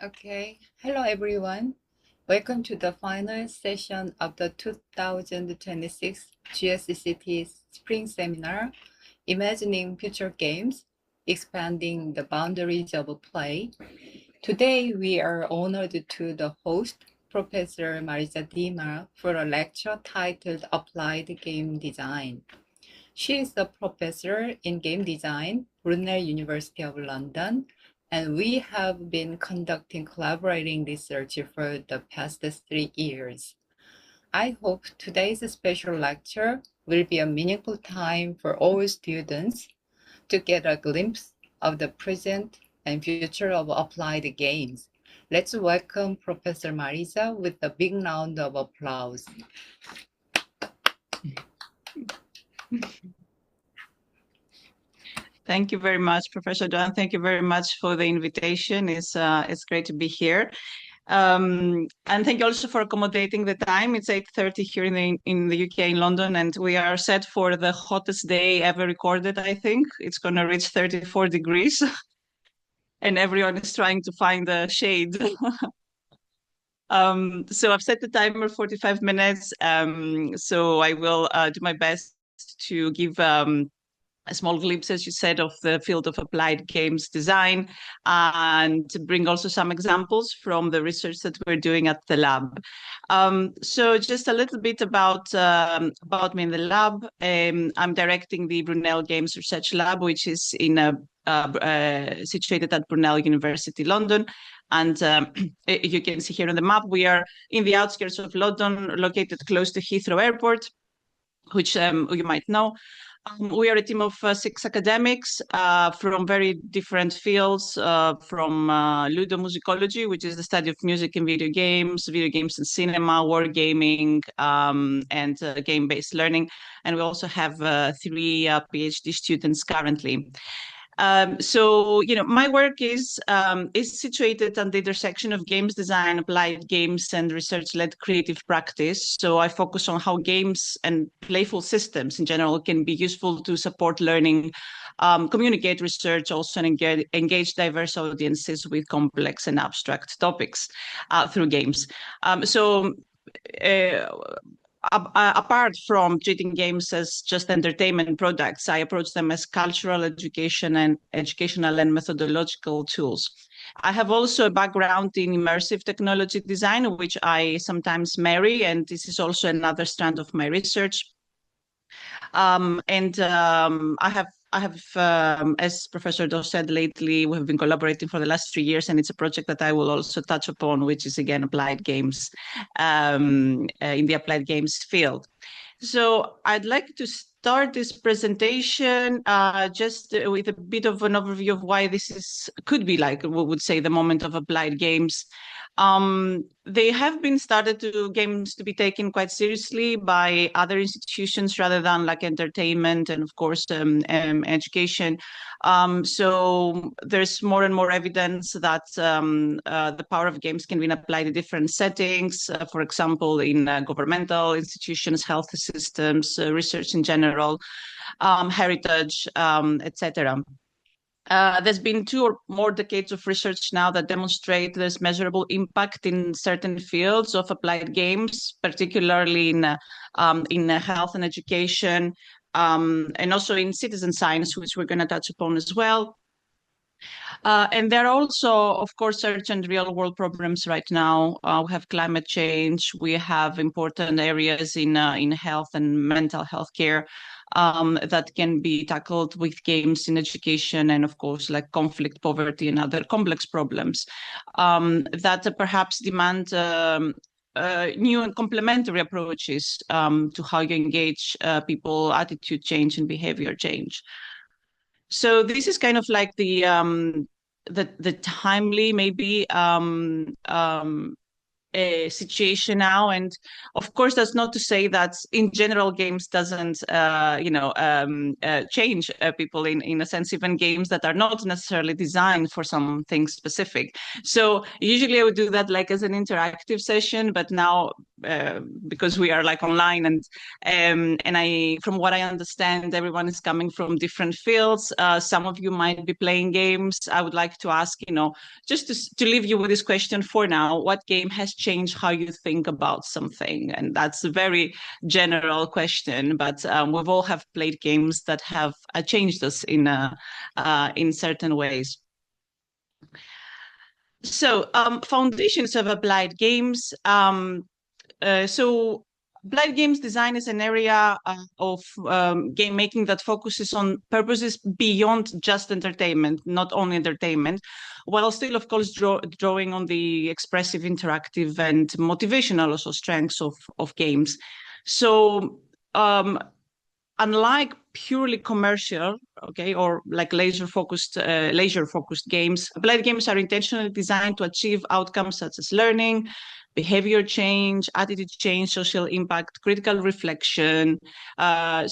Okay, hello everyone. Welcome to the final session of the 2026 GSCT Spring Seminar, Imagining Future Games, Expanding the Boundaries of Play. Today we are honored to the host, Professor Mariza Dima, for a lecture titled Applied Game Design. She is a professor in game design, Brunel University of London, and we have been conducting collaborating research for the past 3 years. I hope today's special lecture will be a meaningful time for all students to get a glimpse of the present and future of applied games. Let's welcome Professor Mariza with a big round of applause. Thank you very much, Professor John. Thank you very much for the invitation. It's great to be here. And thank you also for accommodating the time. It's 8:30 here in the UK, in London, and we are set for the hottest day ever recorded, I think. It's going to reach 34 degrees, and everyone is trying to find the shade. So I've set the timer 45 minutes, so I will do my best to give a small glimpse, as you said, of the field of applied games design, and to bring also some examples from the research that we're doing at the lab. So just a little bit about me in the lab. I'm directing the Brunel Games Research Lab, which is situated at Brunel University, London. And you can see here on the map, we are in the outskirts of London, located close to Heathrow Airport, which you might know. We are a team of 6 academics from very different fields, from ludomusicology, which is the study of music and video games and cinema, wargaming, and game-based learning. And we also have 3 PhD students currently. So, my work is situated at the intersection of games design, applied games, and research-led creative practice. So I focus on how games and playful systems in general can be useful to support learning, communicate research, also and engage diverse audiences with complex and abstract topics through games. Apart from treating games as just entertainment products, I approach them as cultural, educational and methodological tools. I have also a background in immersive technology design, which I sometimes marry, and this is also another strand of my research. I have, as Professor Dos said lately, we have been collaborating for the last 3 years, and it's a project that I will also touch upon, which is again applied games in the applied games field. So I'd like to start this presentation just with a bit of an overview of why this could be like, we would say, the moment of applied games. They have been games to be taken quite seriously by other institutions rather than like entertainment and of course education. So there's more and more evidence that the power of games can be applied in different settings, for example, in governmental institutions, health systems, research in general, heritage, etc. There's been 2 or more decades of research now that demonstrate there's measurable impact in certain fields of applied games, particularly in health and education, and also in citizen science, which we're going to touch upon as well. And there are also, of course, urgent real-world problems right now. We have climate change. We have important areas in health and mental health care that can be tackled with games in education, and of course, like conflict, poverty, and other complex problems that perhaps demand new and complementary approaches to how you engage people, attitude change, and behavior change. So this is kind of like the timely maybe situation now, and of course that's not to say that in general games doesn't change people in a sense, even games that are not necessarily designed for something specific. So usually I would do that like as an interactive session, but now because we are like online, and I, from what I understand, everyone is coming from different fields. Some of you might be playing games. I would like to ask, just to leave you with this question for now: what game has changed how you think about something? And that's a very general question, but we've all have played games that have changed us in certain ways. So, foundations of applied games. So applied games design is an area of game making that focuses on purposes beyond just entertainment, not only entertainment, while still, of course, drawing on the expressive, interactive, and motivational also strengths of games. So unlike purely commercial, okay, or like leisure-focused games, applied games are intentionally designed to achieve outcomes such as learning, behavior change, attitude change, social impact, critical reflection. And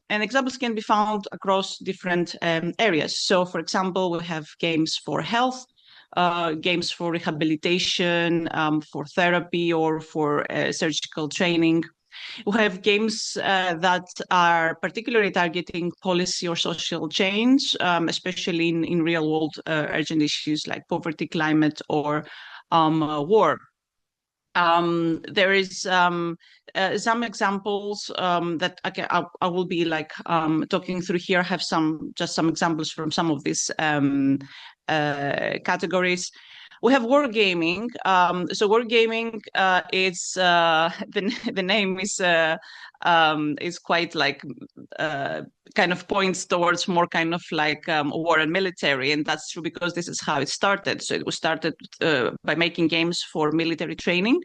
examples can be found across different areas. So, for example, we have games for health, games for rehabilitation, for therapy, or for surgical training. We have games that are particularly targeting policy or social change, especially in real world urgent issues like poverty, climate, or war. There is some examples that I will be like talking through here. I have some examples from some of these categories. We have wargaming. So wargaming is the name is quite like kind of points towards more kind of like war and military, and that's true because this is how it started. So it was started by making games for military training,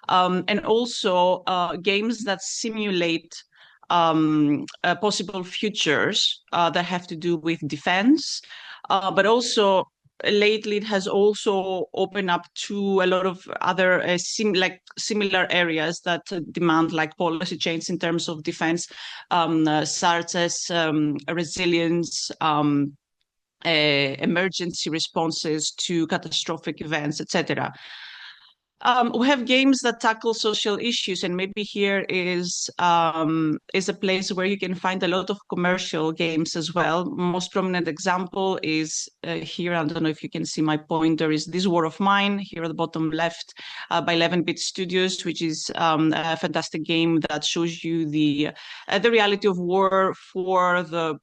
and also games that simulate possible futures that have to do with defense, but also lately it has also opened up to a lot of other similar areas that demand like policy change in terms of defense, such as resilience, emergency responses to catastrophic events, etc. We have games that tackle social issues, and maybe here is a place where you can find a lot of commercial games as well. Most prominent example is here. I don't know if you can see my pointer. Is This War of Mine here at the bottom left by 11-Bit Studios, which is a fantastic game that shows you the reality of war for the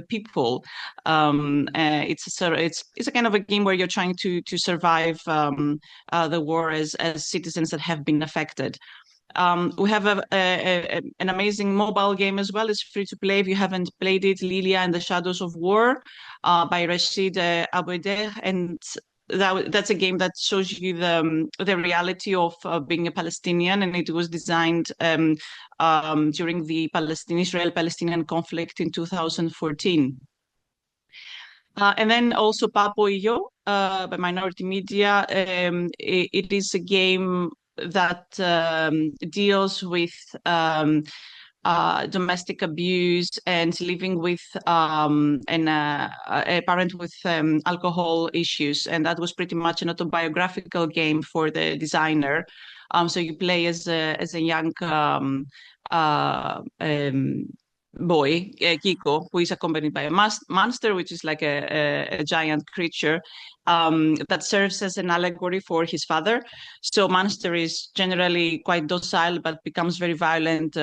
people. It's a kind of a game where you're trying to survive the war as citizens that have been affected. We have an amazing mobile game as well. It's free to play if you haven't played it. Lilia and the Shadows of War by Rashid Aboueder, and that's a game that shows you the reality of being a Palestinian, and it was designed during the Israel-Palestinian conflict in 2014. And then also Papo y Yo by Minority Media. It is a game that deals with domestic abuse and living with a parent with alcohol issues, and that was pretty much an autobiographical game for the designer. So you play as a young boy, Kiko, who is accompanied by a monster, which is like a giant creature that serves as an allegory for his father. So monster is generally quite docile, but becomes very violent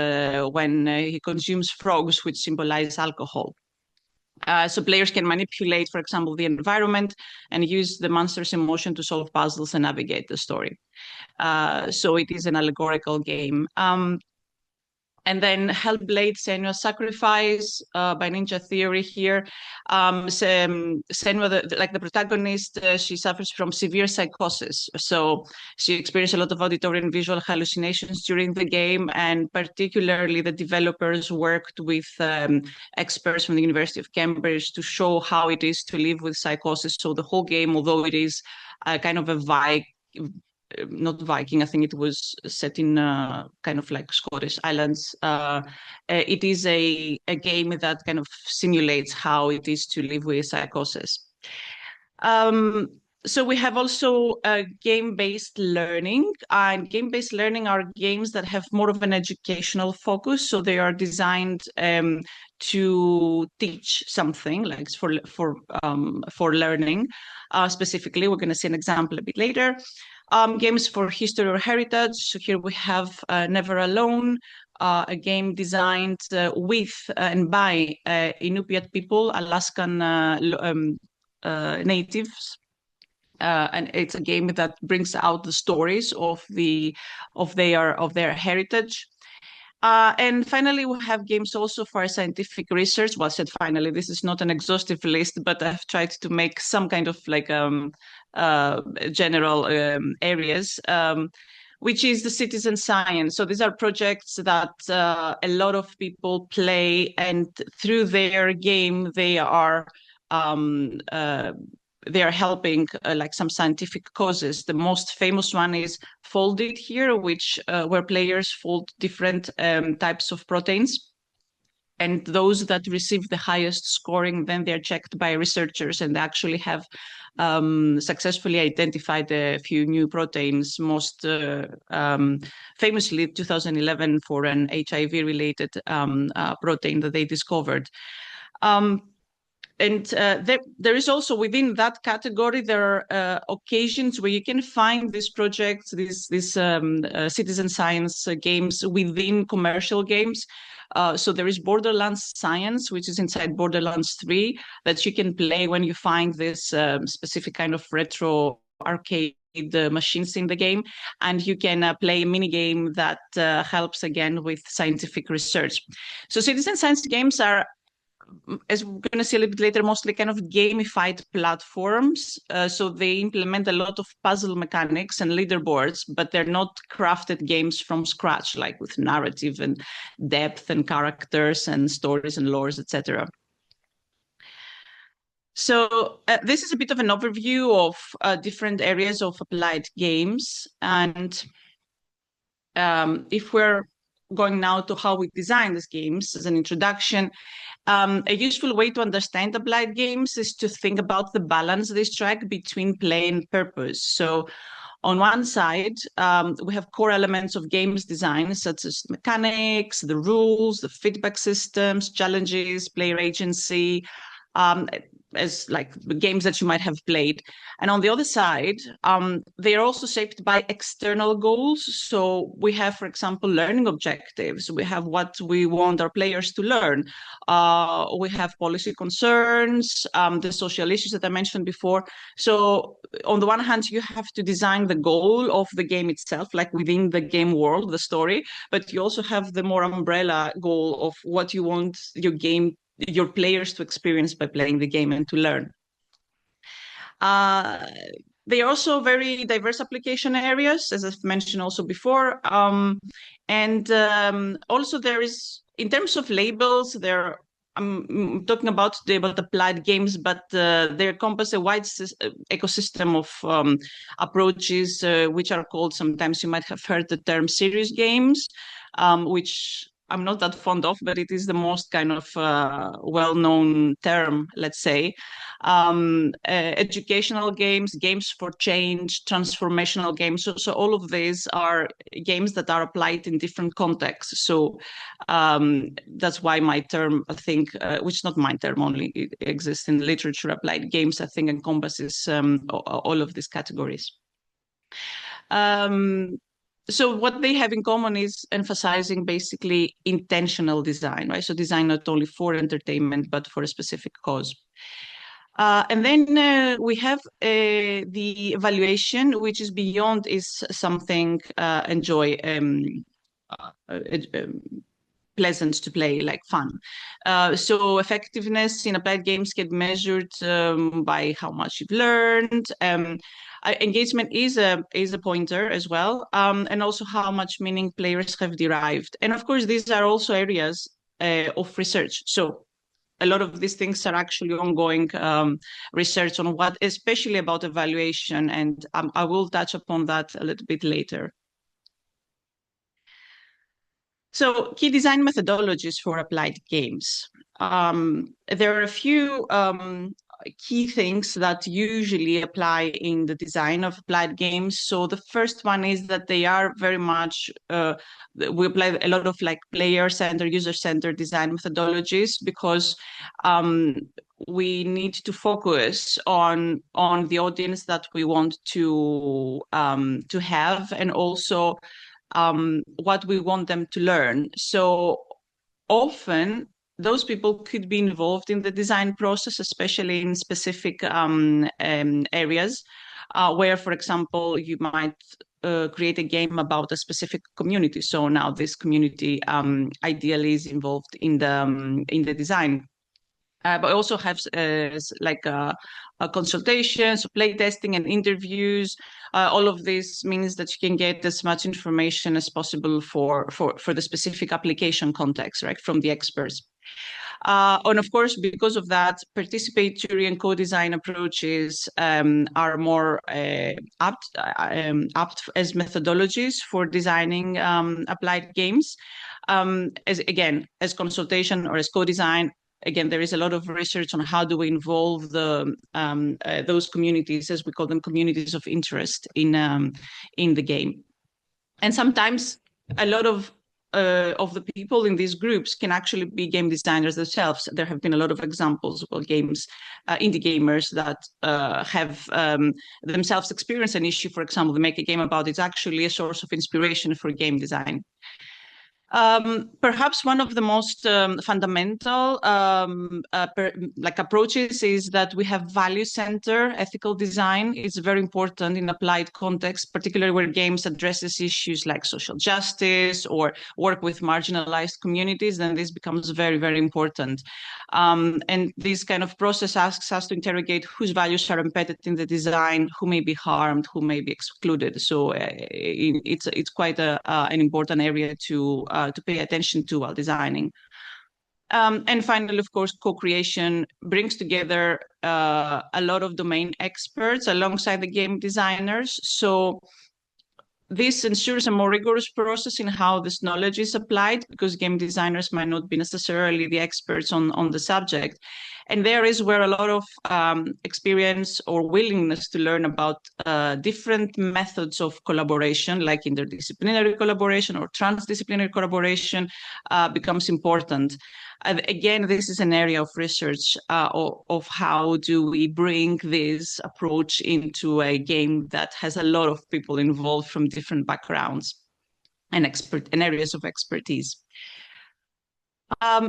when he consumes frogs, which symbolize alcohol. So players can manipulate, for example, the environment and use the monster's emotion to solve puzzles and navigate the story. So it is an allegorical game. And then Hellblade: Senua's Sacrifice by Ninja Theory here. Senua, the protagonist, she suffers from severe psychosis. So she experienced a lot of auditory and visual hallucinations during the game, and particularly the developers worked with experts from the University of Cambridge to show how it is to live with psychosis. So the whole game, although it is kind of a not Viking, I think it was set in kind of like Scottish Islands. It is a game that kind of simulates how it is to live with psychosis. So we have also game-based learning, and game-based learning are games that have more of an educational focus. So they are designed to teach something, like for learning. Specifically, we're going to see an example a bit later. Games for history or heritage. So here we have Never Alone, a game designed with and by Inupiat people, Alaskan natives. And it's a game that brings out the stories of their heritage. And finally, we have games also for scientific research. Well, I said finally, this is not an exhaustive list, but I've tried to make some kind of like general areas, which is the citizen science. So these are projects that a lot of people play, and through their game, um, uh, they are helping like some scientific causes. The most famous one is Folded here, which where players fold different types of proteins. And those that receive the highest scoring, then they're checked by researchers, and they actually have successfully identified a few new proteins, most famously 2011 for an HIV-related protein that they discovered. And there is also within that category, there are occasions where you can find these projects, these citizen science games within commercial games. So there is Borderlands Science, which is inside Borderlands 3, that you can play when you find this specific kind of retro arcade machines in the game, and you can play a mini game that helps again with scientific research. So citizen science games are, as we're going to see a little bit later, mostly kind of gamified platforms. So they implement a lot of puzzle mechanics and leaderboards, but they're not crafted games from scratch, like with narrative and depth and characters and stories and lores, etc. So this is a bit of an overview of different areas of applied games. And if we're going now to how we design these games as an introduction, a useful way to understand applied games is to think about the balance they strike between play and purpose. So on one side, we have core elements of games design, such as mechanics, the rules, the feedback systems, challenges, player agency, as like games that you might have played. And on the other side, they are also shaped by external goals. So we have, for example, learning objectives. We have what we want our players to learn. We have policy concerns, the social issues that I mentioned before. So on the one hand, you have to design the goal of the game itself, like within the game world, the story, but you also have the more umbrella goal of what you want your players to experience by playing the game and to learn. They are also very diverse application areas, as I've mentioned also before. Also there is, in terms of labels, I'm talking about today about applied games, but they encompass a wide ecosystem of approaches, which are called, sometimes you might have heard the term serious games, which I'm not that fond of, but it is the most kind of well-known term, let's say. Educational games, games for change, transformational games. So all of these are games that are applied in different contexts. So that's why my term, I think, which is not my term only, it exists in literature, applied games, I think encompasses all of these categories. So what they have in common is emphasizing basically intentional design, right? So design not only for entertainment, but for a specific cause. And then we have the evaluation, which is beyond is something enjoy, pleasant to play, like fun. So effectiveness in applied games get measured by how much you've learned. Engagement is a pointer as well, and also how much meaning players have derived. And of course, these are also areas of research. So a lot of these things are actually ongoing research on what, especially about evaluation, and I will touch upon that a little bit later. So key design methodologies for applied games. There are a few key things that usually apply in the design of applied games. So the first one is that they are very much, we apply a lot of like player-centered, user-centered design methodologies, because we need to focus on the audience that we want to have, and also what we want them to learn. So often those people could be involved in the design process, especially in specific areas where, for example, you might create a game about a specific community. So now this community ideally is involved in the design. But also have like consultations, play testing, and interviews. All of this means that you can get as much information as possible for the specific application context, right, from the experts. And of course, because of that, participatory and co-design approaches are more apt as methodologies for designing applied games. As consultation or as co-design, again, there is a lot of research on how do we involve those communities, as we call them, communities of interest in the game. And sometimes a lot of the people in these groups can actually be game designers themselves. There have been a lot of examples of indie gamers that have themselves experienced an issue. For example, they make a game about it's actually a source of inspiration for game design. Perhaps one of the most fundamental approaches is that we have value center ethical design. It's very important in applied context, particularly where games addresses issues like social justice or work with marginalized communities. Then this becomes very, very important. And this kind of process asks us to interrogate whose values are embedded in the design, who may be harmed, who may be excluded. So it's quite an important area to pay attention to while designing. And finally, of course, co-creation brings together a lot of domain experts alongside the game designers. So this ensures a more rigorous process in how this knowledge is applied, because game designers might not be necessarily the experts on the subject. And there is where a lot of experience or willingness to learn about different methods of collaboration, like interdisciplinary collaboration or transdisciplinary collaboration, becomes important. Again, this is an area of research of how do we bring this approach into a game that has a lot of people involved from different backgrounds and areas of expertise.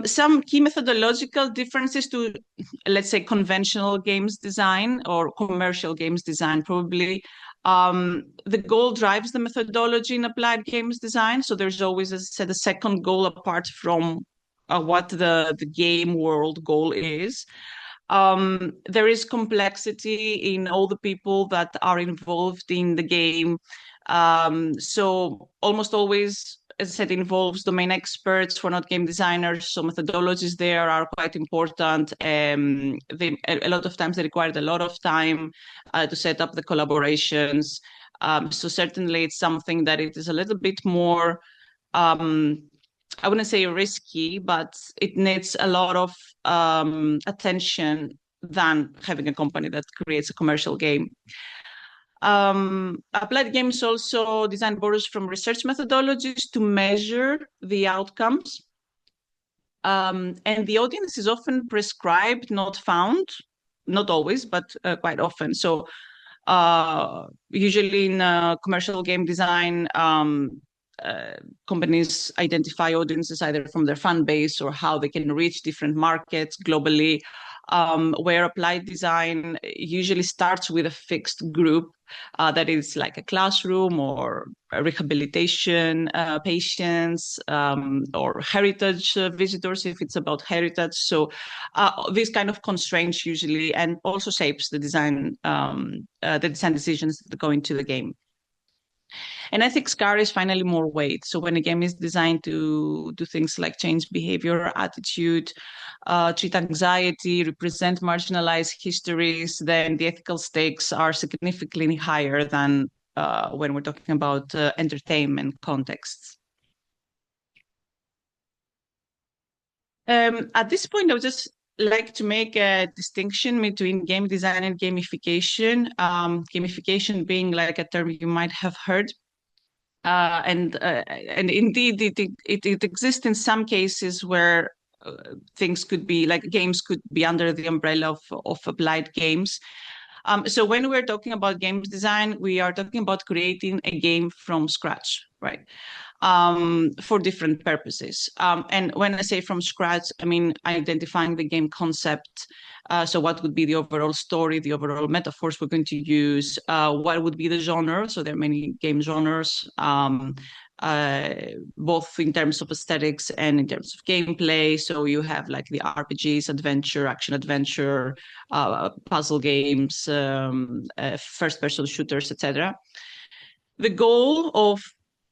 Some key methodological differences to, let's say, conventional games design or commercial games design, probably. The goal drives the methodology in applied games design. So there's always, as I said, a second goal apart from what the game world goal is. There is complexity in all the people that are involved in the game. So almost always, as I said, involves domain experts who are not game designers. So methodologies there are quite important. A lot of times they required a lot of time to set up the collaborations. So certainly it's something that it is a little bit more, I wouldn't say risky, but it needs a lot of attention than having a company that creates a commercial game. Applied games also design borrows from research methodologies to measure the outcomes. And the audience is often prescribed, not found, not always, but quite often. So usually in commercial game design, companies identify audiences either from their fan base or how they can reach different markets globally, where applied design usually starts with a fixed group that is like a classroom or a rehabilitation patients or heritage visitors if it's about heritage. So these kind of constraints usually, and also shapes the design decisions that go into the game. And ethics carries finally more weight. So when a game is designed to do things like change behavior, attitude, treat anxiety, represent marginalized histories, then the ethical stakes are significantly higher than when we're talking about entertainment contexts. At this point, I'll just like to make a distinction between game design and gamification. Gamification being like a term you might have heard. And indeed, it exists in some cases where things could be like games could be under the umbrella of applied games. So when we're talking about games design, we are talking about creating a game from scratch, right? For different purposes. And when I say from scratch, I mean identifying the game concept. So what would be the overall story, the overall metaphors we're going to use, what would be the genre? So there are many game genres, both in terms of aesthetics and in terms of gameplay. So you have like the RPGs, adventure, action adventure, puzzle games, first-person shooters, etc. The goal of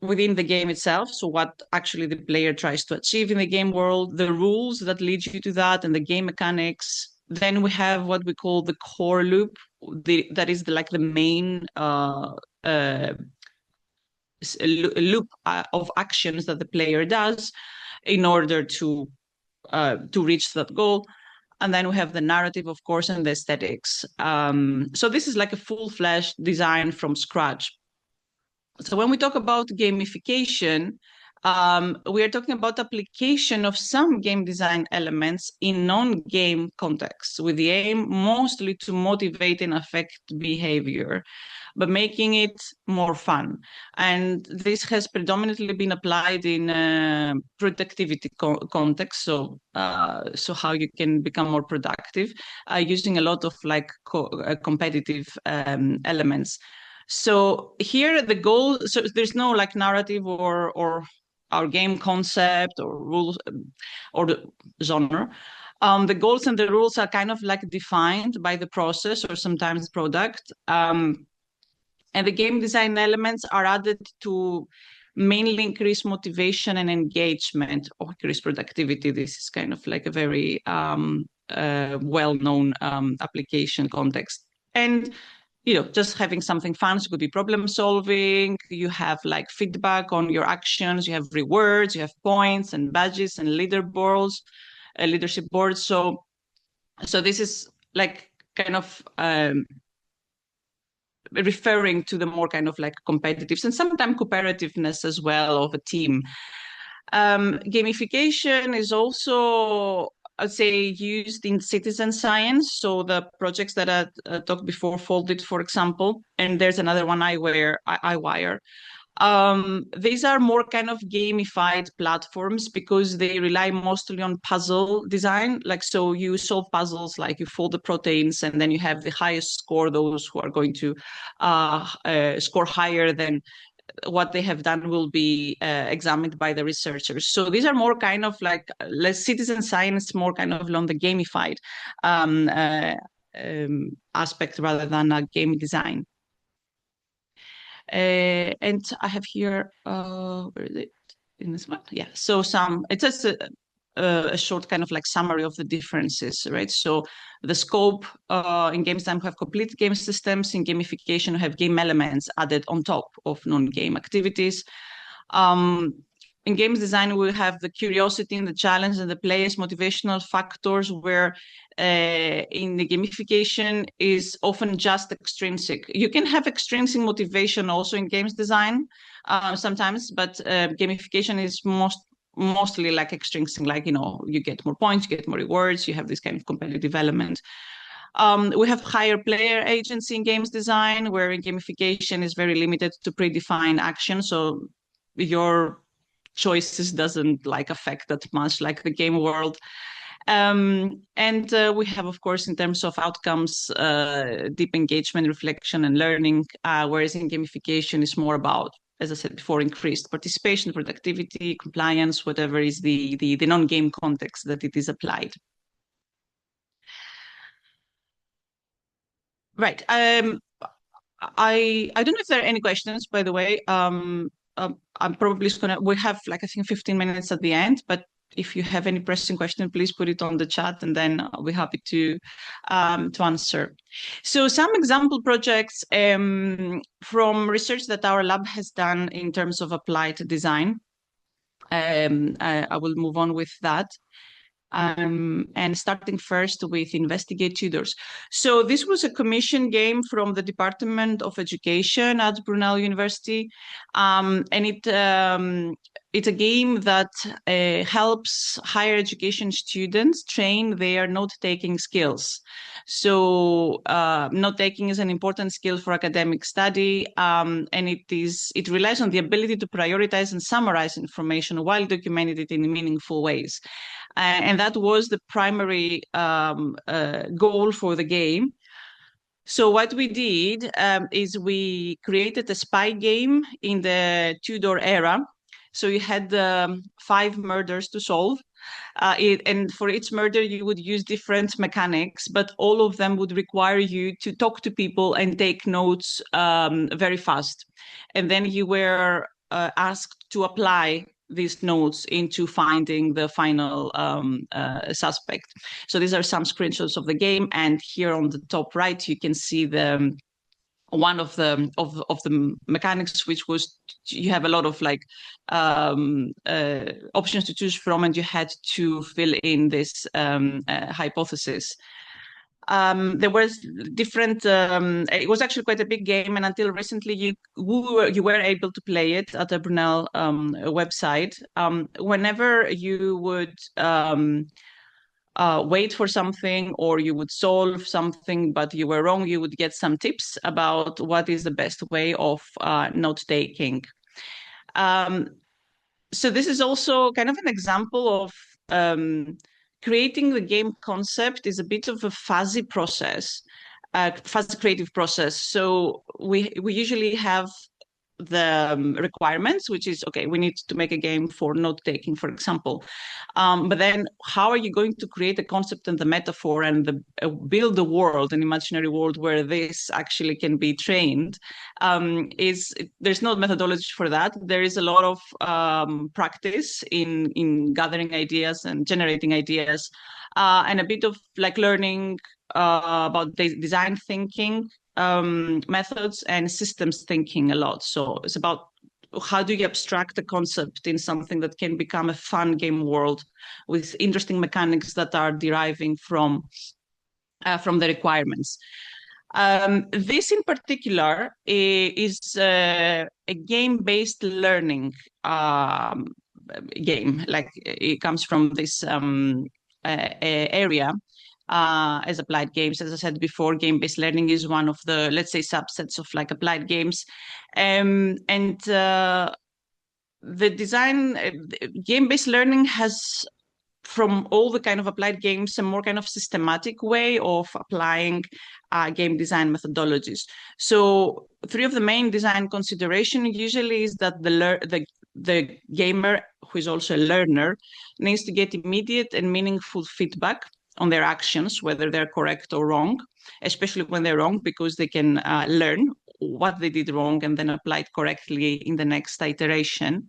within the game itself, so what actually the player tries to achieve in the game world, the rules that lead you to that, and the game mechanics. Then we have what we call the core loop. That is like the main loop of actions that the player does in order to reach that goal. And then we have the narrative, of course, and the aesthetics. So this is like a full-fledged design from scratch. So when we talk about gamification, we are talking about application of some game design elements in non-game contexts with the aim mostly to motivate and affect behavior, but making it more fun. And this has predominantly been applied in productivity context. So how you can become more productive using a lot of like competitive elements. So here the goal, so there's no like narrative or our game concept or rules or the genre. The goals and the rules are kind of like defined by the process or sometimes the product. And the game design elements are added to mainly increase motivation and engagement or increase productivity. This is kind of like a very well-known application context. And just having something fun. So it could be problem solving. You have like feedback on your actions. You have rewards. You have points and badges and leaderboards, leadership boards. So this is like kind of referring to the more kind of like competitiveness and sometimes cooperativeness as well of a team. Gamification is also, I'd say, used in citizen science. So the projects that I talked before, Folded, for example, and there's another one, iWire. These are more kind of gamified platforms because they rely mostly on puzzle design. Like, so you solve puzzles, like you fold the proteins and then you have the highest score, those who are going to score higher than what they have done will be examined by the researchers. So these are more kind of like less citizen science, more kind of on the gamified aspect rather than a game design. And I have here, where is it? In this one? Yeah. So it's just a short kind of like summary of the differences, right? So the scope in game design, we have complete game systems. In gamification, we have game elements added on top of non-game activities. In games design, we have the curiosity and the challenge and the player's motivational factors, where in the gamification is often just extrinsic. You can have extrinsic motivation also in games design sometimes, but gamification is mostly like extrinsic, like, you get more points, you get more rewards, you have this kind of competitive element. We have higher player agency in games design, where in gamification is very limited to predefined action. So your choices doesn't like affect that much like the game world. And we have, of course, in terms of outcomes, deep engagement, reflection, and learning, whereas in gamification is more about, as I said before, increased participation, productivity, compliance, whatever is the non-game context that it is applied. Right. I don't know if there are any questions, by the way. I'm probably just we have like, I think 15 minutes at the end, but if you have any pressing question, please put it on the chat and then I'll be happy to answer. So some example projects from research that our lab has done in terms of applied design. I will move on with that. and starting first with Investigate Tudors. So this was a commission game from the Department of Education at Brunel University, and it's a game that helps higher education students train their note-taking skills. So note-taking is an important skill for academic study, and it relies on the ability to prioritize and summarize information while documenting it in meaningful ways. And that was the primary goal for the game. So what we did is we created a spy game in the Tudor era. So you had 5 murders to solve. And for each murder, you would use different mechanics, but all of them would require you to talk to people and take notes very fast. And then you were asked to apply these notes into finding the final suspect. So these are some screenshots of the game, and here on the top right you can see one of the mechanics, which was you have a lot of options to choose from, and you had to fill in this hypothesis. There was different. It was actually quite a big game, and until recently, you were able to play it at the Brunel website. Whenever you would wait for something, or you would solve something, but you were wrong, you would get some tips about what is the best way of note taking. So this is also kind of an example of creating the game concept is a bit of a fuzzy process, fuzzy creative process. So we usually have the requirements, which is, okay, we need to make a game for note taking, for example. But then how are you going to create a concept and the metaphor and build a world, an imaginary world where this actually can be trained? There's no methodology for that. There is a lot of practice in gathering ideas and generating ideas, and a bit of learning about design thinking, methods, and systems thinking a lot. So it's about how do you abstract a concept in something that can become a fun game world with interesting mechanics that are deriving from the requirements. This in particular is a game-based learning game. It comes from this area. As applied games. As I said before, game-based learning is one of the, let's say, subsets of applied games. The design, game-based learning has, from all the kind of applied games, a more kind of systematic way of applying game design methodologies. So 3 of the main design considerations usually is that the gamer, who is also a learner, needs to get immediate and meaningful feedback on their actions, whether they're correct or wrong, especially when they're wrong, because they can learn what they did wrong and then apply it correctly in the next iteration.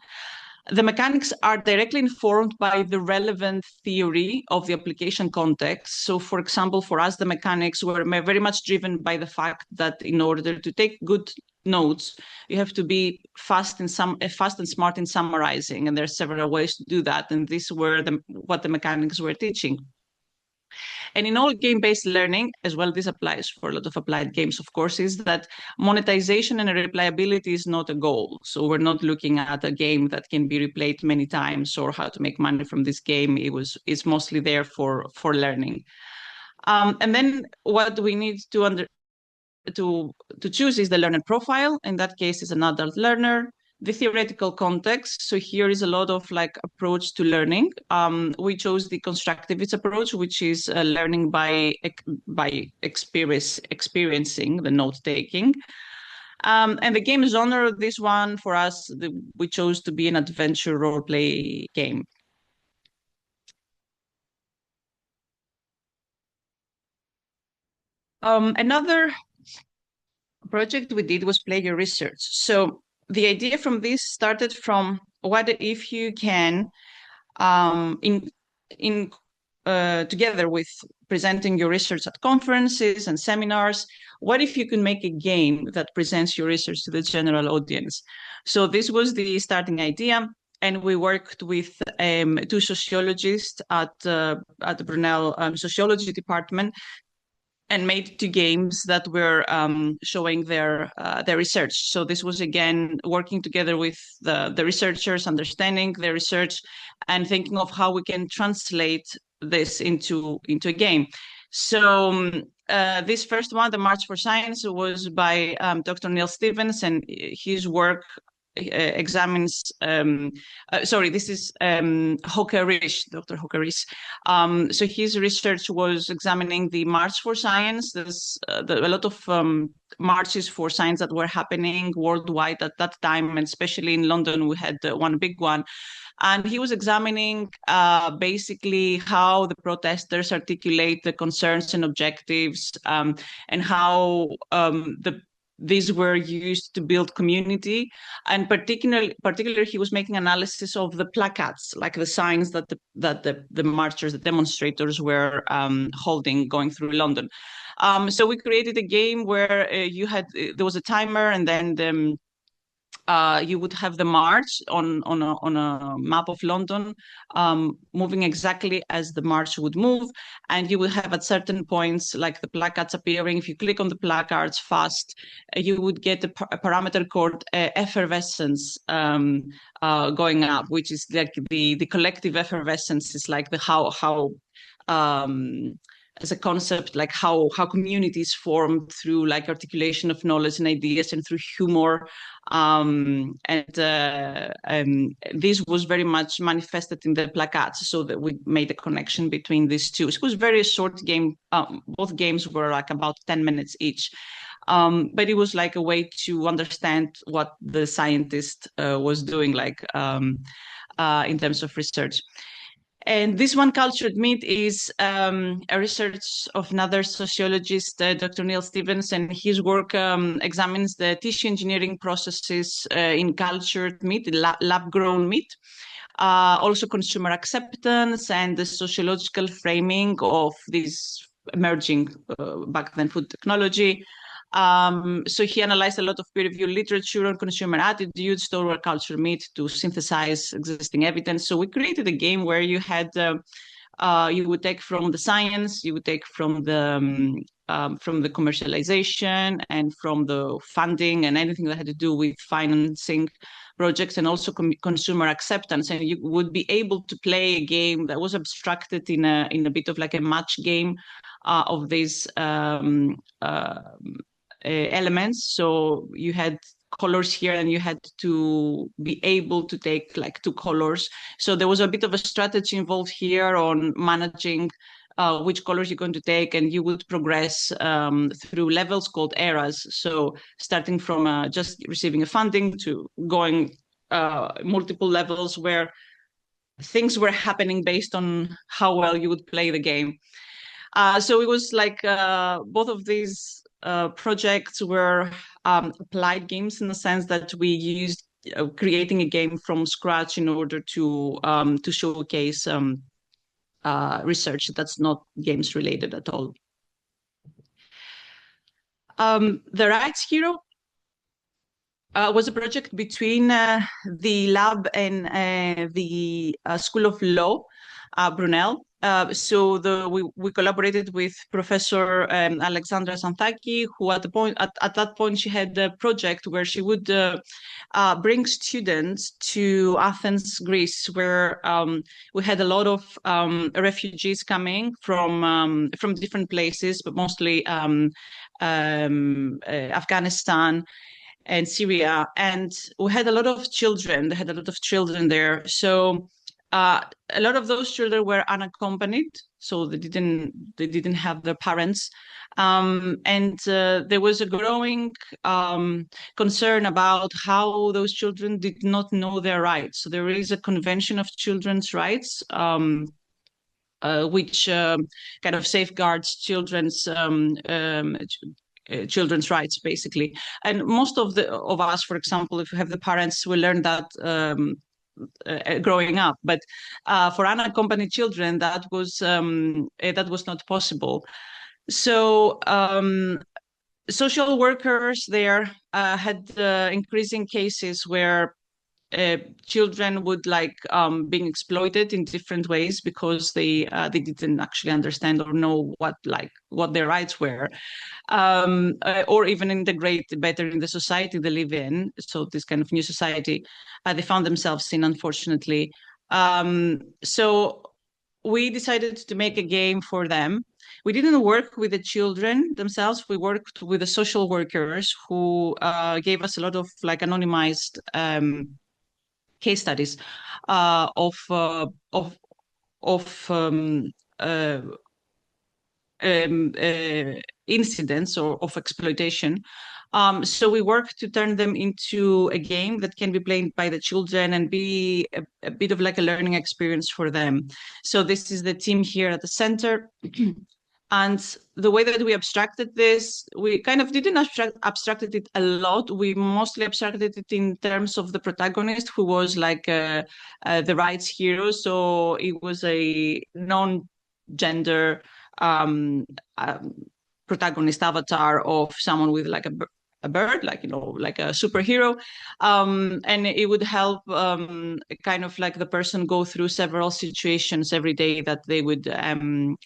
The mechanics are directly informed by the relevant theory of the application context. So, for example, for us, the mechanics were very much driven by the fact that in order to take good notes, you have to be fast and smart in summarizing, and there are several ways to do that. And these were what the mechanics were teaching. And in all game-based learning, as well, this applies for a lot of applied games, of course, is that monetization and replayability is not a goal. So we're not looking at a game that can be replayed many times or how to make money from this game. It's mostly there for learning. And then what we need to choose is the learner profile. In that case, is an adult learner. The theoretical context. So here is a lot of approach to learning. We chose the constructivist approach, which is learning by experiencing the note taking. And the game genre, this one for us, we chose to be an adventure role play game. Another project we did was player research. So the idea from this started from, what if you can, together with presenting your research at conferences and seminars, what if you can make a game that presents your research to the general audience? So this was the starting idea. and we worked with two sociologists at the Brunel sociology department, and made two games that were showing their research. So this was again working together with the researchers, understanding their research, and thinking of how we can translate this into a game. So this first one, the March for Science, was by Dr. Neil Stevens, and his work examines sorry, this is Hockerish, Dr. Hockerish. So his research was examining the March for Science. There's a lot of marches for science that were happening worldwide at that time, and especially in London, we had one big one. And he was examining basically how the protesters articulate the concerns and objectives, and how these were used to build community. And particularly he was making analysis of the placards, like the signs that the marchers, the demonstrators were holding going through London. So we created a game where there was a timer, and then you would have the march on a map of London, moving exactly as the march would move, and you would have at certain points like the placards appearing. If you click on the placards fast, you would get a parameter called effervescence going up, which is like the collective effervescence is like the how as a concept, like how communities form through like articulation of knowledge and ideas and through humor. And this was very much manifested in the placards, so that we made a connection between these two. It was a very short game. Both games were like about 10 minutes each. But it was like a way to understand what the scientist was doing, like in terms of research. And this one, Cultured Meat, is a research of another sociologist, Dr. Neil Stevens, and his work examines the tissue engineering processes in cultured meat, lab-grown meat, also consumer acceptance and the sociological framing of this emerging back then food technology. So he analyzed a lot of peer-reviewed literature on consumer attitudes toward cultured meat to synthesize existing evidence. So we created a game where you had you would take from the science, you would take from the commercialization and from the funding and anything that had to do with financing projects, and also consumer acceptance, and you would be able to play a game that was abstracted in a bit of like a match game of these elements. So you had colors here, and you had to be able to take like two colors. So there was a bit of a strategy involved here on managing which colors you're going to take, and you would progress through levels called eras. So starting from just receiving a funding to going multiple levels where things were happening based on how well you would play the game. So it was like both of these projects were applied games, in the sense that we used creating a game from scratch in order to showcase research that's not games related at all. The Rights Hero was a project between the lab and the School of Law, Brunel. So we collaborated with Professor Alexandra Santaki, who at that point she had a project where she would bring students to Athens, Greece, where we had a lot of refugees coming from different places, but mostly Afghanistan and Syria, and we had a lot of children. They had a lot of children there. So a lot of those children were unaccompanied, so they didn't have their parents, and there was a growing concern about how those children did not know their rights. So there is a Convention of Children's Rights, which kind of safeguards children's rights, basically. And most of us, for example, if you have the parents, we learn that growing up. But for unaccompanied children, that was not possible. So social workers there had increasing cases where children would like being exploited in different ways because they didn't actually understand or know what their rights were, or even integrate better in the society they live in. So this kind of new society they found themselves in, unfortunately. So we decided to make a game for them. We didn't work with the children themselves. We worked with the social workers who gave us a lot of like anonymized case studies of of uh, um, uh, incidents or of exploitation. So we work to turn them into a game that can be played by the children and be a bit of like a learning experience for them. So this is the team here at the center. And the way that we abstracted this, we kind of didn't abstracted it a lot. We mostly abstracted it in terms of the protagonist, who was like the rights hero. So it was a non-gender um, um, protagonist avatar of someone with like a bird, like, you know, like a superhero. And it would help kind of like the person go through several situations every day that they would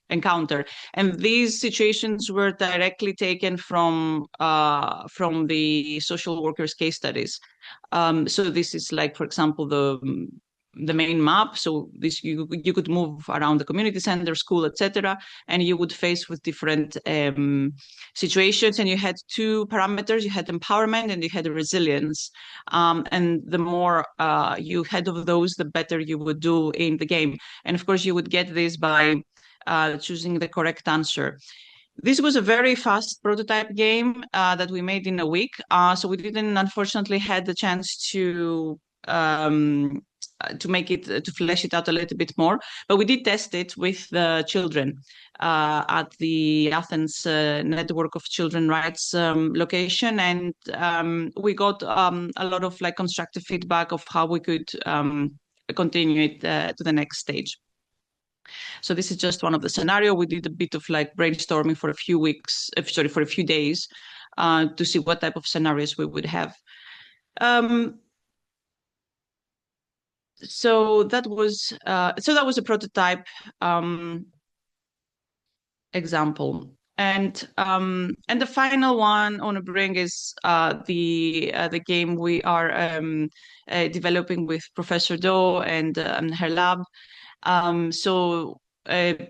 encounter. And these situations were directly taken from the social workers' case studies. So this is like, for example, the main map. So this you could move around the community center, school, etc., and you would face with different situations. And you had two parameters: you had empowerment and you had resilience. And the more you had of those, the better you would do in the game. And of course, you would get this by choosing the correct answer. This was a very fast prototype game that we made in a week. So we didn't, unfortunately, had the chance to make it, to flesh it out a little bit more. But we did test it with the children at the Athens Network of Children Rights location. And we got a lot of like constructive feedback of how we could continue it to the next stage. So this is just one of the scenario. We did a bit of like brainstorming for a few weeks, for a few days, to see what type of scenarios we would have. So that was a prototype example. And the final one I want to bring is the game we are developing with Professor Do and her lab. So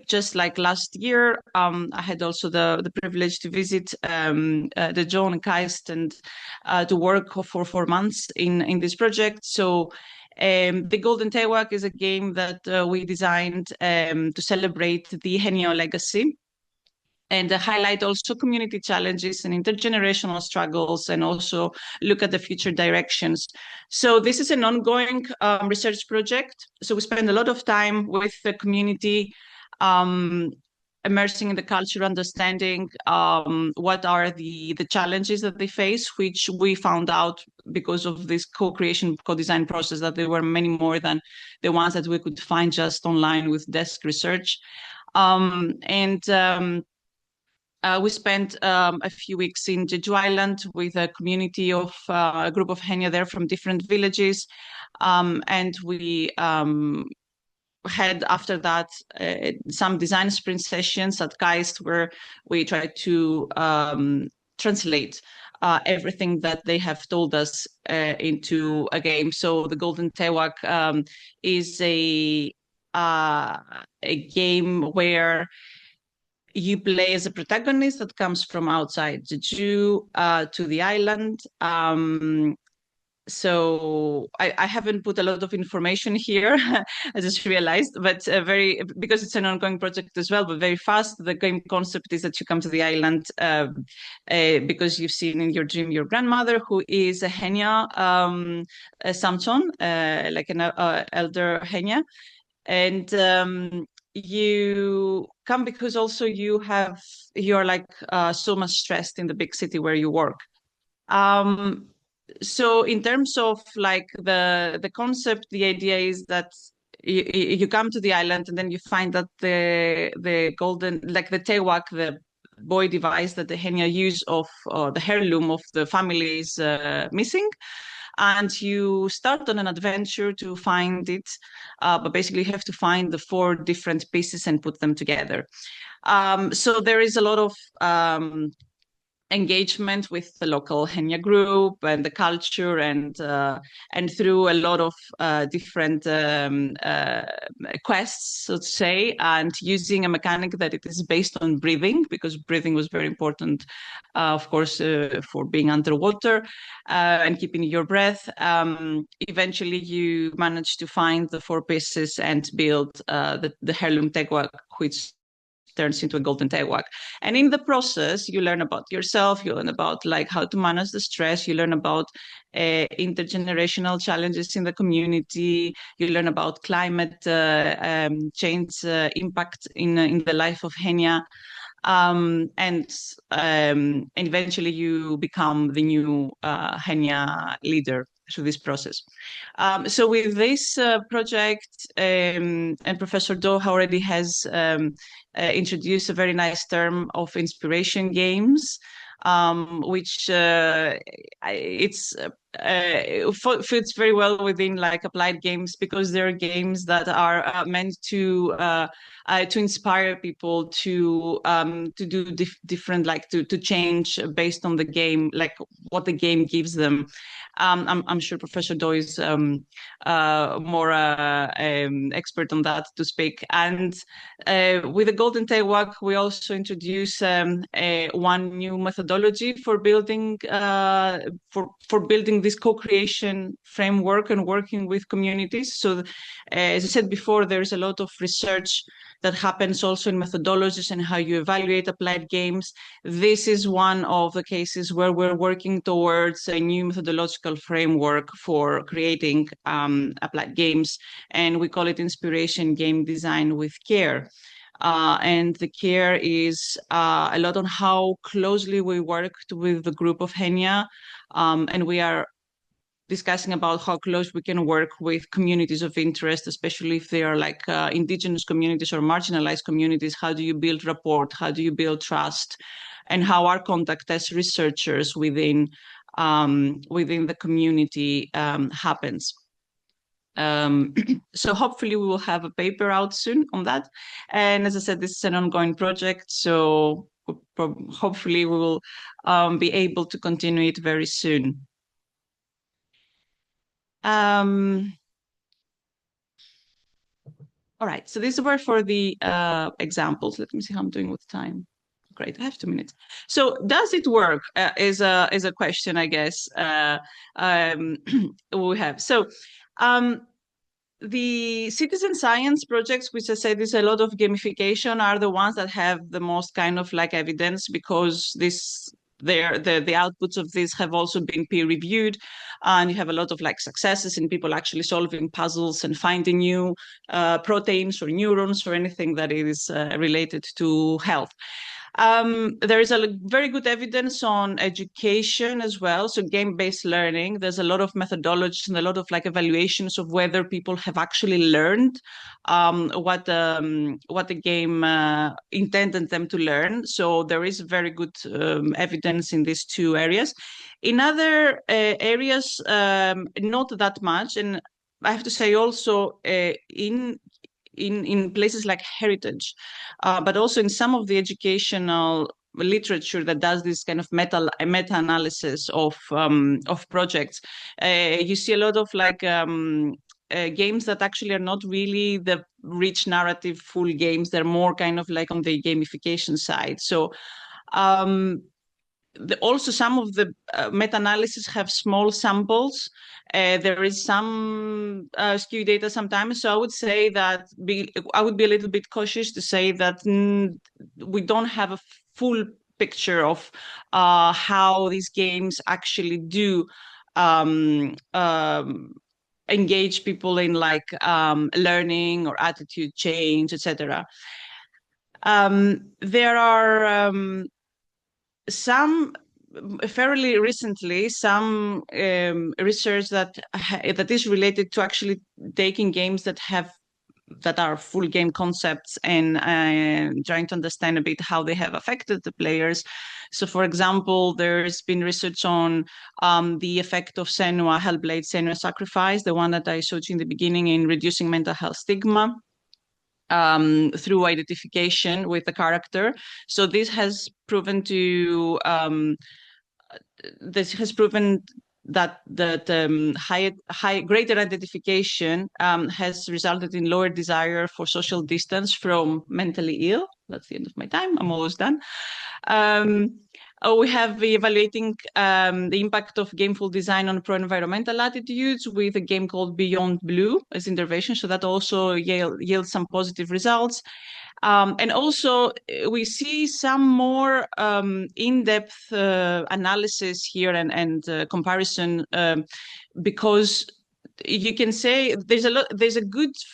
just like last year, I had also the privilege to visit the John Keist and to work for 4 months in this project. So the Golden Tewak is a game that we designed to celebrate the Henio legacy and highlight also community challenges and intergenerational struggles, and also look at the future directions. So this is an ongoing research project. So we spend a lot of time with the community, immersing in the culture, understanding what are the challenges that they face, which we found out because of this co-creation, co-design process, that there were many more than the ones that we could find just online with desk research. We spent a few weeks in Jeju Island with a community of a group of Henya there from different villages. And we had after that some design sprint sessions at Geist, where we tried to translate everything that they have told us into a game. So the Golden Tewak is a game where you play as a protagonist that comes from outside Jeju to the island. So I haven't put a lot of information here, I just realized, but because it's an ongoing project as well, but very fast. The game concept is that you come to the island because you've seen in your dream your grandmother, who is a Henya Samson, like an elder Henya. And you come because also you're like so much stressed in the big city where you work. So in terms of like the concept, the idea is that you come to the island and then you find that the golden, like the tewak, the boy device that the Henya use of the heirloom of the family is missing. and you start on an adventure to find it. But basically, you have to find the 4 different pieces and put them together. So there is a lot of engagement with the local Henya group and the culture, and through a lot of different quests, so to say, and using a mechanic that it is based on breathing, because breathing was very important, of course, for being underwater and keeping your breath. Eventually, you manage to find the 4 pieces and build the heirloom tegwak, which turns into a golden tewak. And in the process, you learn about yourself, you learn about like how to manage the stress, you learn about intergenerational challenges in the community, you learn about climate change impact in the life of Henya. And eventually you become the new Henya leader through this process. So with this project, and Professor Doha already has introduced a very nice term of inspiration games, which it's fits very well within like applied games, because they're games that are meant to inspire people to do different, like to change based on the game, like what the game gives them. I'm sure Professor Do is more expert on that to speak. And with the Golden Tewak, we also introduce one new methodology for building for building this co-creation framework and working with communities. So, as I said before, there's a lot of research that happens also in methodologies and how you evaluate applied games. This is one of the cases where we're working towards a new methodological framework for creating applied games, and we call it Inspiration Game Design with Care. And the care is a lot on how closely we worked with the group of Henya, and we are discussing about how close we can work with communities of interest, especially if they are like indigenous communities or marginalized communities. How do you build rapport? How do you build trust? And how our contact as researchers within the community happens. So hopefully we will have a paper out soon on that. And as I said, this is an ongoing project, so hopefully we will be able to continue it very soon. All right, so these were for the examples. Let me see how I'm doing with time. Great, I have 2 minutes. So does it work is a question, I guess, we have. So the citizen science projects, which I said is a lot of gamification, are the ones that have the most kind of like evidence, because the outputs of this have also been peer reviewed, and you have a lot of like successes in people actually solving puzzles and finding new proteins or neurons or anything that is related to health. There is a very good evidence on education as well. So game-based learning, there's a lot of methodologies and a lot of like evaluations of whether people have actually learned what the game intended them to learn. So there is very good evidence in these 2 areas. In other areas, not that much. And I have to say also in places like heritage, but also in some of the educational literature that does this kind of meta-analysis of projects, you see a lot of like games that actually are not really the rich narrative full games. They're more kind of like on the gamification side. So also some of the meta-analysis have small samples. There is some skew data sometimes. So I would say that I would be a little bit cautious to say that we don't have a full picture of how these games actually do engage people in like learning or attitude change, etc. There are some fairly recently some research that is related to actually taking games that have that are full game concepts and trying to understand a bit how they have affected the players. So, for example, there's been research on the effect of Senua, Hellblade Senua Sacrifice, the one that I showed you in the beginning, in reducing mental health stigma through identification with the character. So this has proven to greater identification has resulted in lower desire for social distance from mentally ill. That's the end of my time. I'm almost done. We have evaluating the impact of gameful design on pro-environmental attitudes with a game called Beyond Blue as intervention. So that also yields some positive results. And also, we see some more in-depth analysis here and comparison because you can say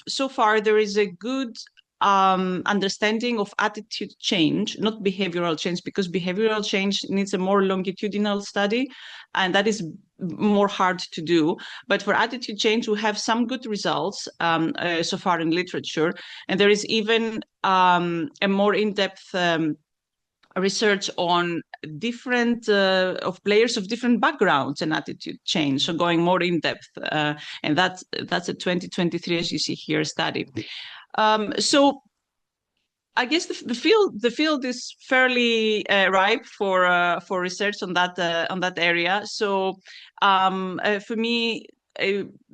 so far there is a good understanding of attitude change, not behavioral change, because behavioral change needs a more longitudinal study, and that is more hard to do. But for attitude change, we have some good results so far in literature, and there is even a more in-depth research on different of players of different backgrounds and attitude change, so going more in depth, and that's a 2023, as you see here, study. So I guess the field is fairly ripe for research on that area. So for me,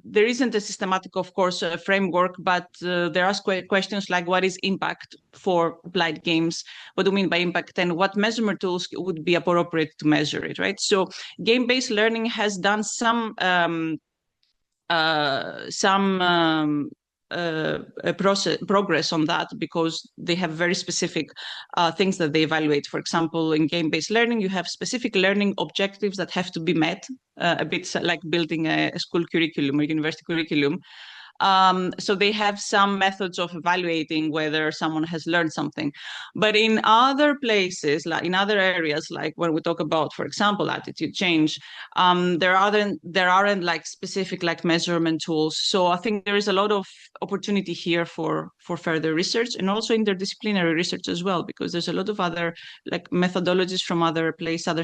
there isn't a systematic, of course, framework, but there are questions like what is impact for applied games? What do we mean by impact, and what measurement tools would be appropriate to measure it, right? So game-based learning has done some progress on that, because they have very specific things that they evaluate. For example, in game-based learning, you have specific learning objectives that have to be met, a bit like building a school curriculum or university curriculum. So they have some methods of evaluating whether someone has learned something. But in other places, like in other areas, like when we talk about, for example, attitude change, there aren't like specific like measurement tools. So I think there is a lot of opportunity here for further research, and also interdisciplinary research as well, because there's a lot of other like methodologies from other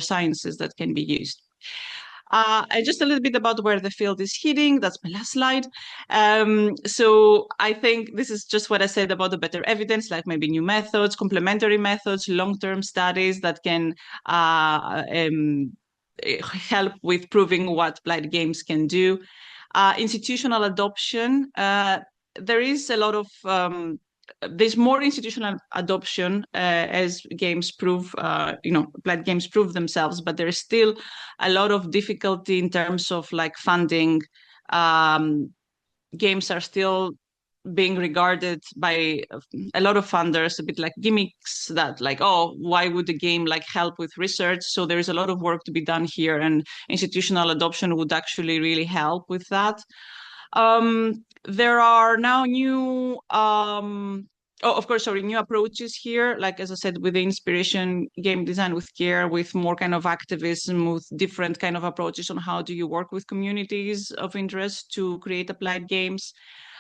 sciences that can be used. And just a little bit about where the field is heading. That's my last slide. So I think this is just what I said about the better evidence, like maybe new methods, complementary methods, long-term studies that can help with proving what applied games can do. Institutional adoption. There is a lot of there's more institutional adoption as games prove, applied games prove themselves, but there is still a lot of difficulty in terms of like funding. Games are still being regarded by a lot of funders a bit like gimmicks, that like, oh, why would the game like help with research? So there is a lot of work to be done here, and institutional adoption would actually really help with that. There are now new new approaches here, like as I said, with the inspiration game design with care, with more kind of activism, with different kind of approaches on how do you work with communities of interest to create applied games.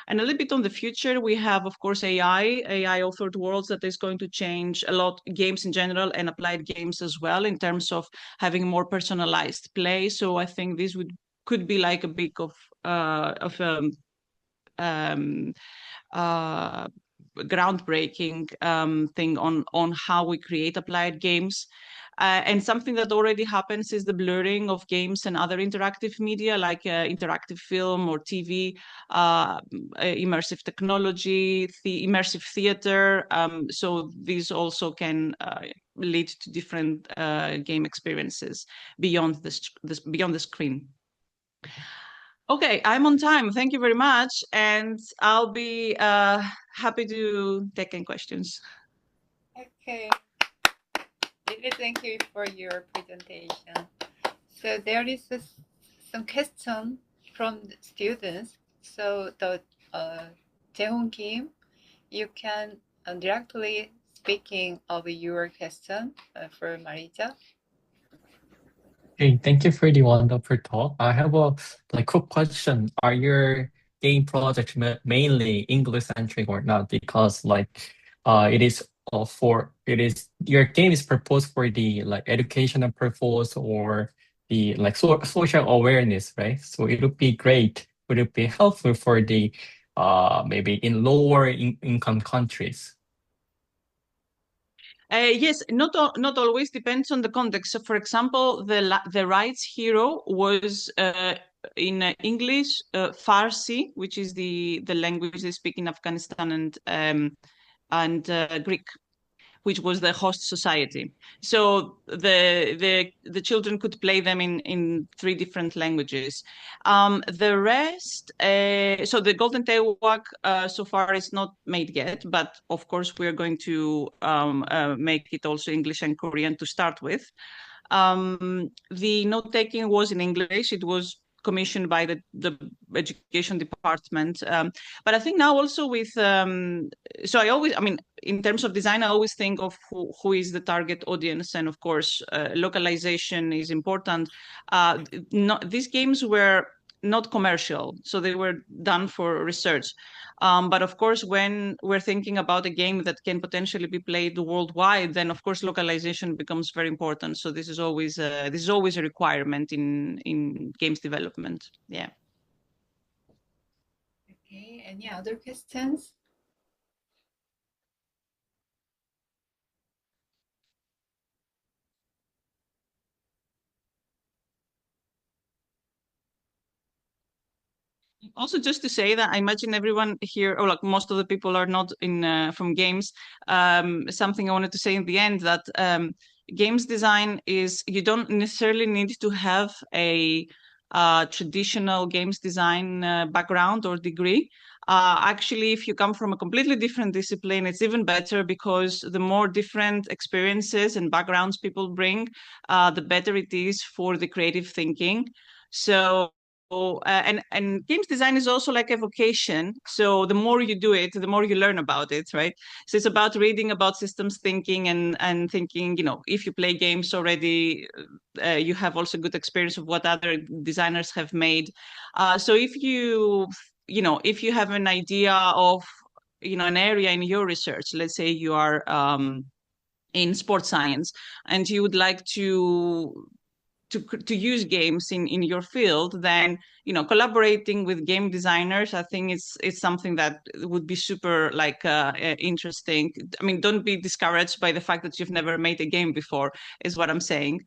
And a little bit on the future, we have, of course, AI authored worlds that is going to change a lot, games in general and applied games as well, in terms of having more personalized play. So I think this could be like a big groundbreaking thing on how we create applied games. And something that already happens is the blurring of games and other interactive media, like interactive film or TV, immersive technology, immersive theater. So these also can lead to different game experiences beyond beyond the screen. Okay, I'm on time. Thank you very much. And I'll be happy to take any questions. Okay. Really thank you for your presentation. So there is some question from the students. So the Jae-hoon Kim, you can directly speaking of your question for Mariza. Hey, thank you for the wonderful talk. I have a quick question. Are your game project mainly English centric or not? Because like it is for it is your game is proposed for the like educational purpose or the like social awareness, right? So it would be great. Would it be helpful for the maybe in lower income countries? Yes, not always depends on the context. So, for example, the rights hero was in English, Farsi, which is the language they speak in Afghanistan, and Greek, which was the host society. So the children could play them in three different languages. The rest, so the Golden Tewak so far is not made yet, but of course we're going to make it also English and Korean to start with. The note taking was in English. It was commissioned by the education department. But I think now also with, so I mean, in terms of design, I always think of who is the target audience. And of course, localization is important. These games were not commercial, so they were done for research. But of course, when we're thinking about a game that can potentially be played worldwide, then of course localization becomes very important. So this is always a requirement in games development. Yeah. Okay, any other questions? Also, just to say that I imagine everyone here, or like most of the people, are not in from games. Something I wanted to say in the end that games design is you don't necessarily need to have a traditional games design background or degree. Actually, if you come from a completely different discipline, it's even better because the more different experiences and backgrounds people bring, the better it is for the creative thinking. So and games design is also like a vocation. So the more you do it, the more you learn about it, right? So it's about reading about systems thinking and thinking. You know, if you play games already, you have also good experience of what other designers have made. So if you have an idea of an area in your research, let's say you are in sports science and you would like to use games in your field, then collaborating with game designers, I think it's something that would be super like interesting. I mean, don't be discouraged by the fact that you've never made a game before, is what I'm saying.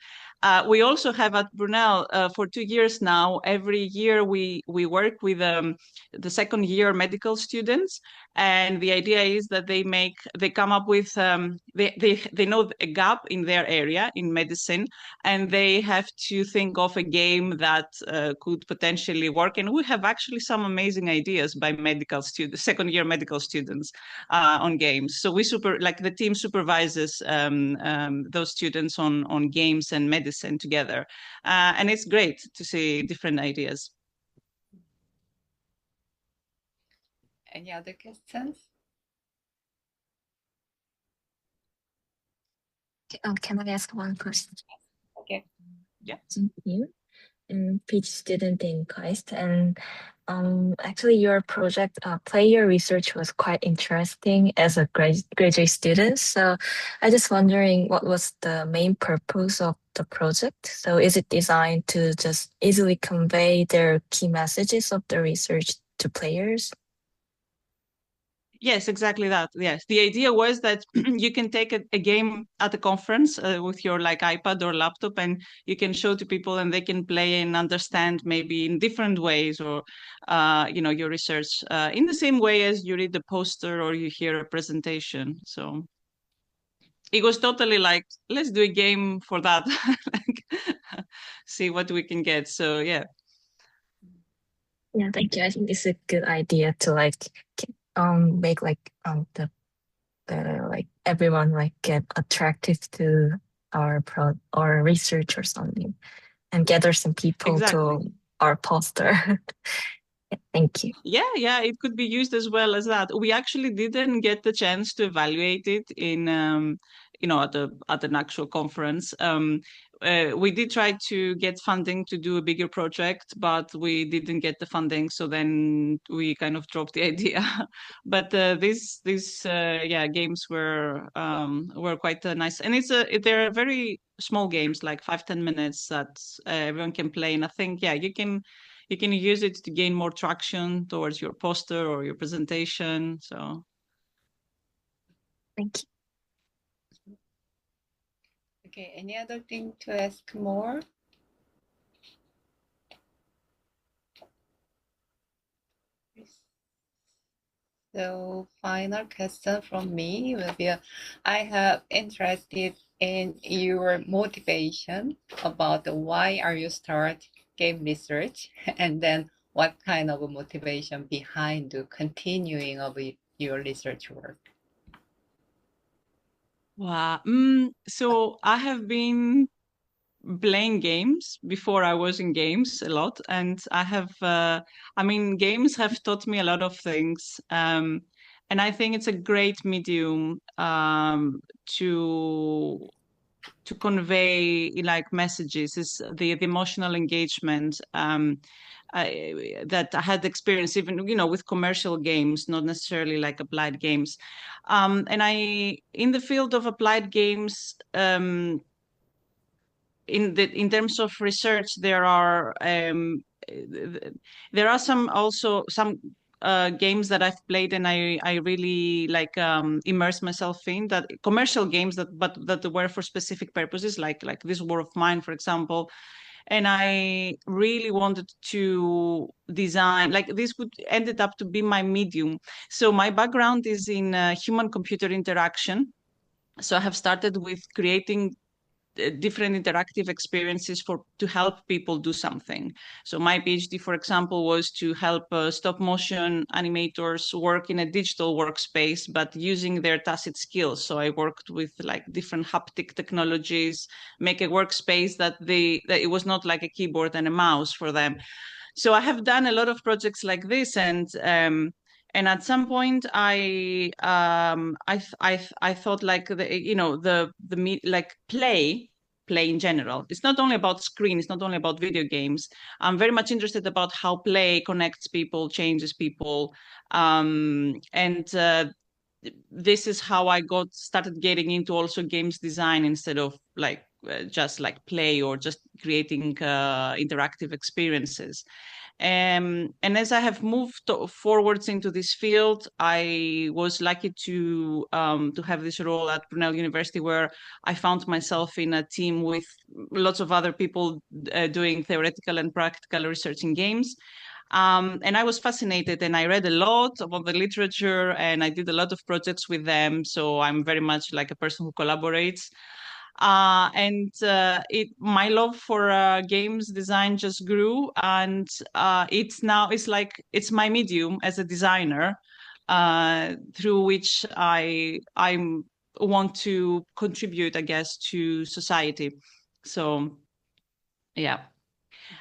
We also have at Brunel for 2 years now. Every year we work with the second year medical students, and the idea is that they come up with they know a gap in their area in medicine, and they have to think of a game that could potentially work. And we have actually some amazing ideas by medical students, second year medical students, on games. So we the team supervises those students on games and medicine together, and it's great to see different ideas. Any other questions? Can I ask one question? Okay. Yeah. Thank you. PhD student in KAIST, and actually your project player research was quite interesting as a graduate student. So I just wondering what was the main purpose of the project? So is it designed to just easily convey their key messages of the research to players? Yes, exactly that. Yes, the idea was that you can take a game at a conference with your like iPad or laptop, and you can show to people, and they can play and understand maybe in different ways, or your research in the same way as you read the poster or you hear a presentation. So it was totally like, let's do a game for that, like, see what we can get. So yeah. Yeah, thank you. I think it's a good idea to make the like everyone like get attracted to our research or something, and gather some people Exactly. to our poster. Thank you. Yeah, it could be used as well as that. We actually didn't get the chance to evaluate it at an actual conference. We did try to get funding to do a bigger project, but we didn't get the funding, so then we kind of dropped the idea. But these games were quite nice, and they're very small games, like 5-10 minutes that everyone can play. And I think you can use it to gain more traction towards your poster or your presentation. So Thank you. Okay, any other thing to ask more? So final question from me will be, I have interested in your motivation about why are you start game research, and then what kind of motivation behind the continuing of your research work. wow. So I have been playing games before I was in games a lot, and games have taught me a lot of things, and I think it's a great medium to convey like messages. Is the emotional engagement that I had experienced, even with commercial games, not necessarily like applied games, and I in the field of applied games. In terms of research, there are some games that I've played and I really like immerse myself in, that commercial games that were for specific purposes, like this War of Mine, for example. And I really wanted to design, like this would ended up to be my medium. So my background is in human computer interaction. So I have started with creating different interactive experiences to help people do something. So my PhD, for example, was to help stop motion animators work in a digital workspace, but using their tacit skills. So I worked with like different haptic technologies, make a workspace that it was not like a keyboard and a mouse for them. So I have done a lot of projects like this, and at some point I thought like like play in general. It's not only about screen, it's not only about video games. I'm very much interested about how play connects people, changes people, and this is how I started getting into also games design instead of like just like play or just creating interactive experiences. And as I have moved forwards into this field, I was lucky to have this role at Brunel University, where I found myself in a team with lots of other people doing theoretical and practical research in games. And I was fascinated, and I read a lot about the literature, and I did a lot of projects with them. So I'm very much like a person who collaborates. My love for games design just grew, and it's my medium as a designer, through which I want to contribute, I guess, to society. So yeah.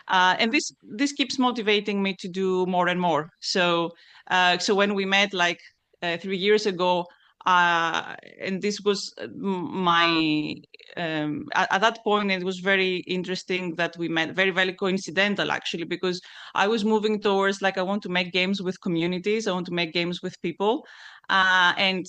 And this keeps motivating me to do more and more. So when we met like 3 years ago, and this was my at that point, it was very interesting that we met, very very coincidental actually, because I was moving towards like I want to make games with communities, I want to make games with people, and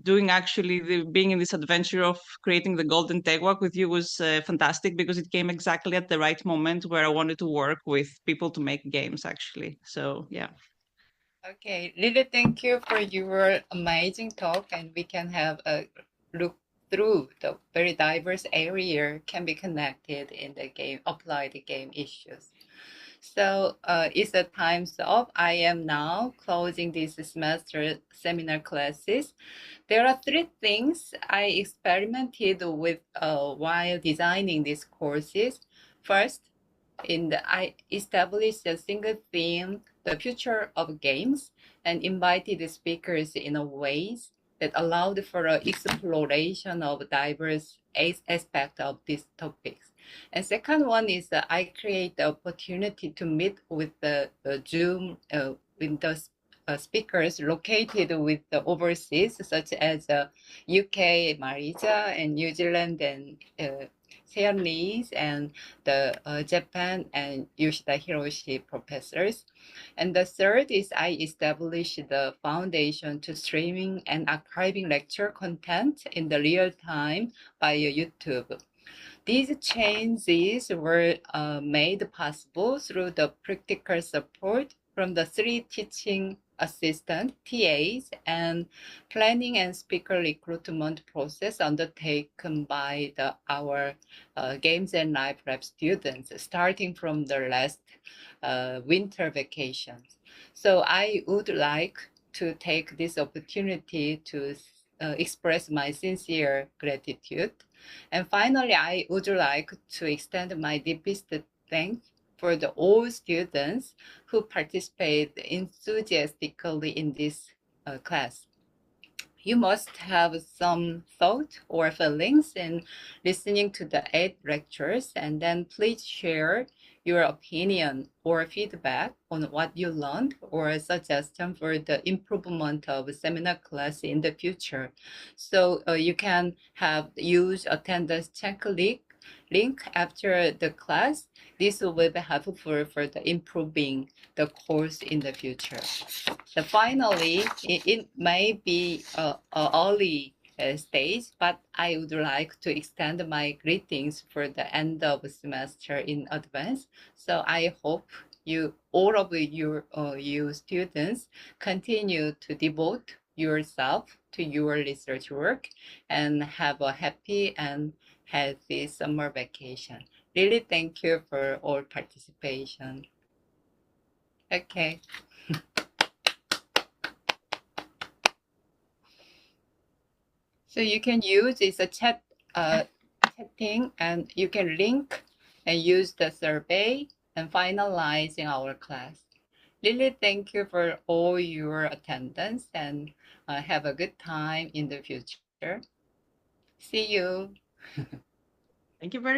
doing actually being in this adventure of creating the Golden Tegwak with you was fantastic, because it came exactly at the right moment where I wanted to work with people to make games actually. So yeah. Okay, really thank you for your amazing talk, and we can have a look through the very diverse area can be connected in the game, applied game issues. So it's the time's up. I am now closing this semester seminar classes. There are three things I experimented with while designing these courses. First, I established a single theme, the future of games, and invited speakers in a ways that allowed for an exploration of diverse aspects of these topics. And second one is I create the opportunity to meet with the Zoom with the speakers located with the overseas, such as UK, Mariza, and New Zealand, and Seanese, and the Japan and Yoshida Hiroshi professors. And the third is I established the foundation to streaming and archiving lecture content in the real time via YouTube. These changes were made possible through the practical support from the 3 teaching assistant TAs and planning and speaker recruitment process undertaken by our games and live prep students starting from the last winter vacations. So I would like to take this opportunity to express my sincere gratitude. And finally, I would like to extend my deepest thanks for all students who participate enthusiastically in this class. You must have some thought or feelings in listening to the 8 lectures, and then please share your opinion or feedback on what you learned or suggestion for the improvement of seminar class in the future. So you can use attendance checklist link after the class. This will be helpful for the improving the course in the future. So finally, it may be an early stage, but I would like to extend my greetings for the end of semester in advance. So I hope all of you students continue to devote yourself to your research work and have a happy and healthy summer vacation. Really thank you for all participation. Okay. So you can use it's a chatting, and you can link and use the survey and finalizing our class. Really thank you for all your attendance, and have a good time in the future. See you. Thank you very